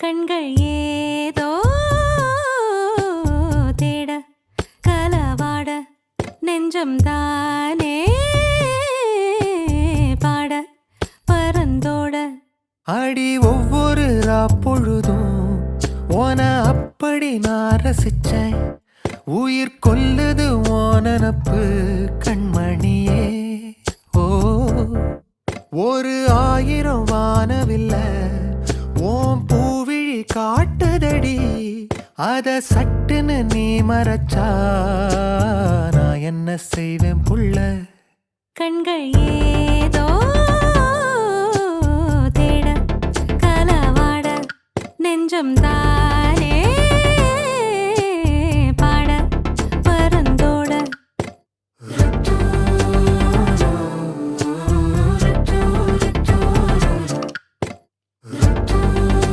கண்கள் ஏதோ தேட கலவாட நெஞ்சம் தானே பாட பரந்தோட அடி ஒவ்வொரு பொழுதும் ஓன அப்படி நான் ரசிச்சேன். உயிர் கொல்லுது ஓனனப்பு கண்மணியே. ஓ ஒரு 1000 வானவில்ல ஓம் பூவிழி காட்டுதடி. அத சட்டுன்னு நீ மறைச்சா நான் என்ன செய்வேன் புள்ள. கண்கள் ஏதோ தேட கலவாட நெஞ்சம் தான்